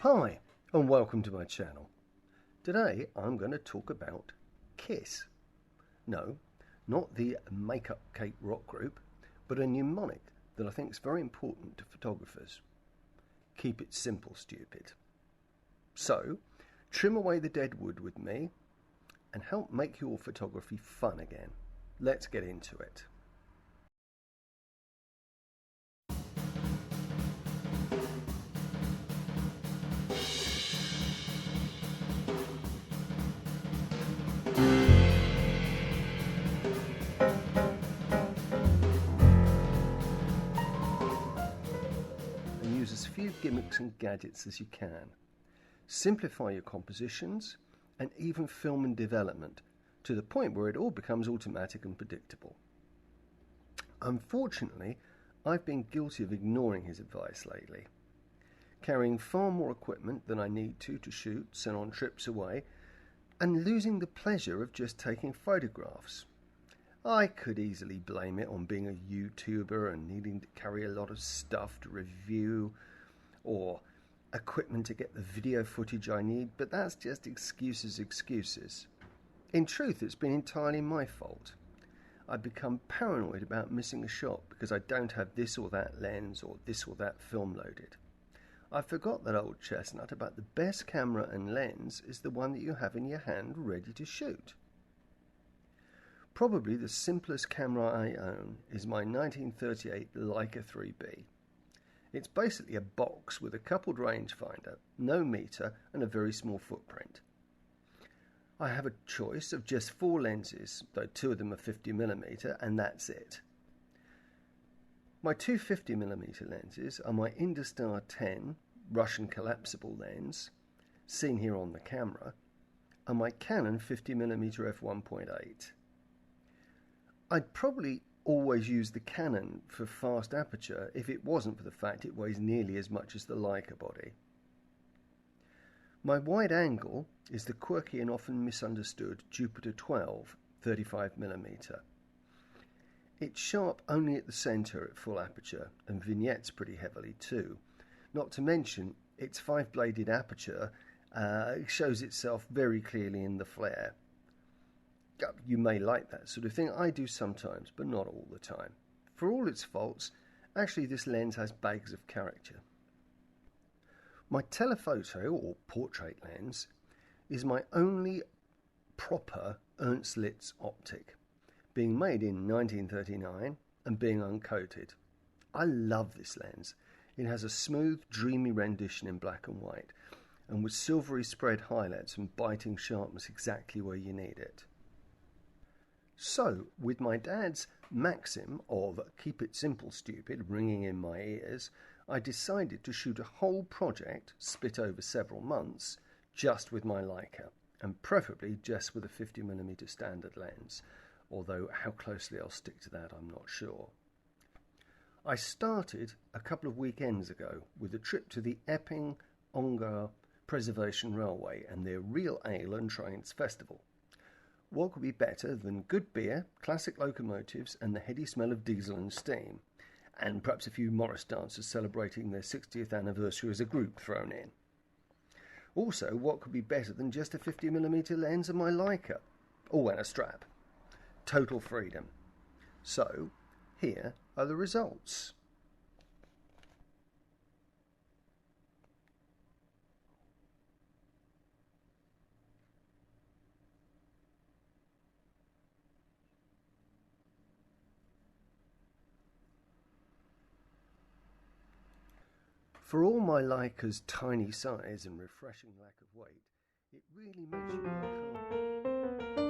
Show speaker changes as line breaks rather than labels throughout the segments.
Hi and welcome to my channel. Today I'm going to talk about KISS. No, not the Makeup Cake rock group, but a mnemonic that I think is very important to photographers. Keep it simple, stupid. So, trim away the dead wood with me and help make your photography fun again. Let's get into it. Use as few gimmicks and gadgets as you can. Simplify your compositions and even film and development to the point where it all becomes automatic and predictable. Unfortunately, I've been guilty of ignoring his advice lately, carrying far more equipment than I need to shoot, send on trips away, and losing the pleasure of just taking photographs. I could easily blame it on being a YouTuber and needing to carry a lot of stuff to review or equipment to get the video footage I need, but that's just excuses. In truth, it's been entirely my fault. I've become paranoid about missing a shot because I don't have this or that lens or this or that film loaded. I forgot that old chestnut about the best camera and lens is the one that you have in your hand ready to shoot. Probably the simplest camera I own is my 1938 Leica 3B. It's basically a box with a coupled rangefinder, no meter, and a very small footprint. I have a choice of just 4 lenses, though 2 of them are 50mm, and that's it. My two 50mm lenses are my Industar 10 Russian collapsible lens, seen here on the camera, and my Canon 50mm f1.8. I'd probably always use the Canon for fast aperture if it wasn't for the fact it weighs nearly as much as the Leica body. My wide angle is the quirky and often misunderstood Jupiter 12 35mm. It's sharp only at the centre at full aperture and vignettes pretty heavily too. Not to mention its 5-bladed aperture shows itself very clearly in the flare. You may like that sort of thing. I do sometimes, but not all the time. For all its faults, actually this lens has bags of character. My telephoto, or portrait lens, is my only proper Ernst Litz optic, being made in 1939 and being uncoated. I love this lens. It has a smooth, dreamy rendition in black and white, and with silvery spread highlights and biting sharpness exactly where you need it. So, with my dad's maxim of keep it simple, stupid, ringing in my ears, I decided to shoot a whole project, split over several months, just with my Leica, and preferably just with a 50mm standard lens, although how closely I'll stick to that I'm not sure. I started a couple of weekends ago with a trip to the Epping-Ongar Preservation Railway and their Real Ale and Trains Festival. What could be better than good beer, classic locomotives, and the heady smell of diesel and steam, and perhaps a few Morris dancers celebrating their 60th anniversary as a group thrown in? Also, what could be better than just a 50mm lens and my Leica? Oh, and a strap. Total freedom. So, here are the results. For all my Leica's tiny size and refreshing lack of weight, it really makes you work hard.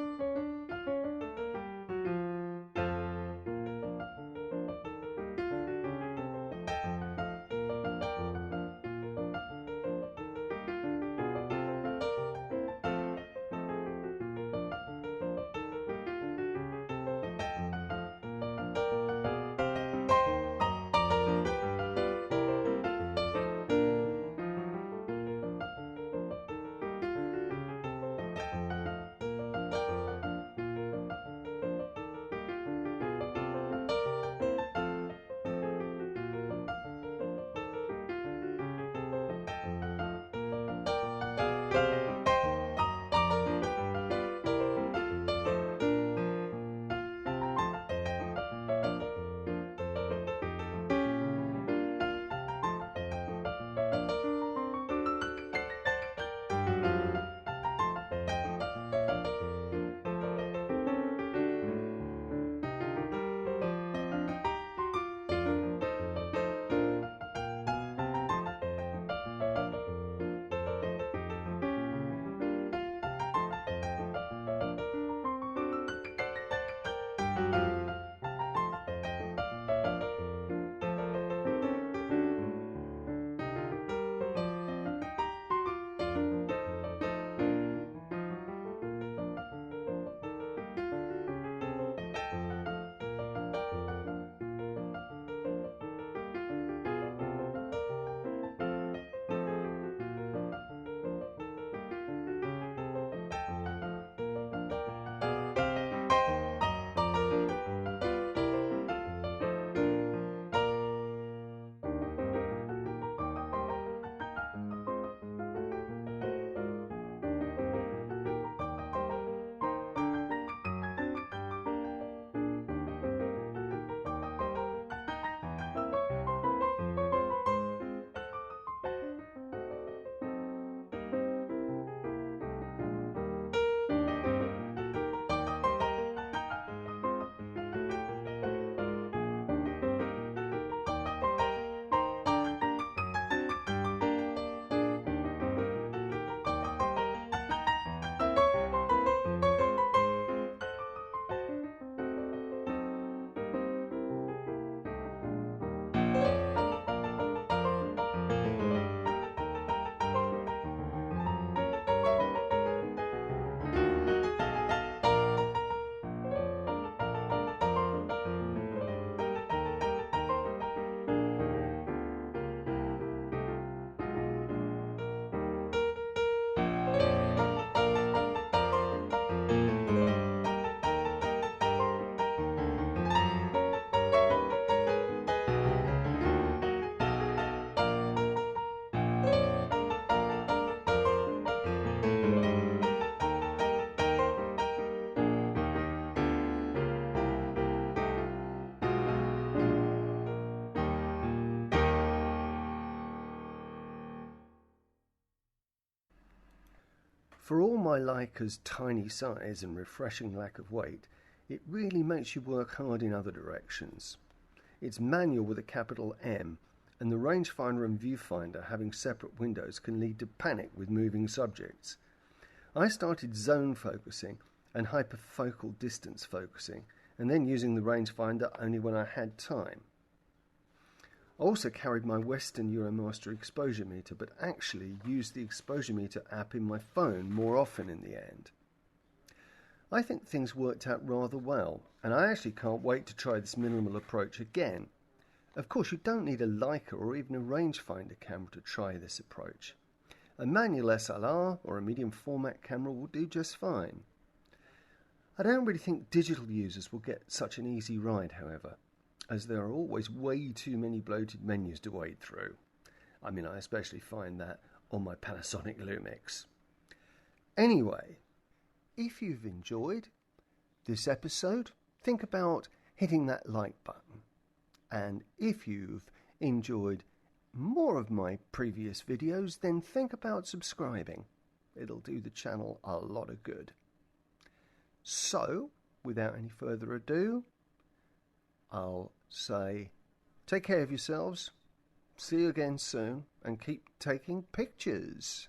For all my Leica's tiny size and refreshing lack of weight, it really makes you work hard in other directions. It's manual with a capital M, and the rangefinder and viewfinder having separate windows can lead to panic with moving subjects. I started zone focusing and hyperfocal distance focusing, and then using the rangefinder only when I had time. I also carried my Western Euromaster exposure meter, but actually used the exposure meter app in my phone more often in the end. I think things worked out rather well, and I actually can't wait to try this minimal approach again. Of course, you don't need a Leica or even a rangefinder camera to try this approach. A manual SLR or a medium format camera will do just fine. I don't really think digital users will get such an easy ride, however, as there are always way too many bloated menus to wade through. I especially find that on my Panasonic Lumix. Anyway, if you've enjoyed this episode, think about hitting that like button. And if you've enjoyed more of my previous videos, then think about subscribing. It'll do the channel a lot of good. So, without any further ado, I'll say take care of yourselves, see you again soon, and keep taking pictures.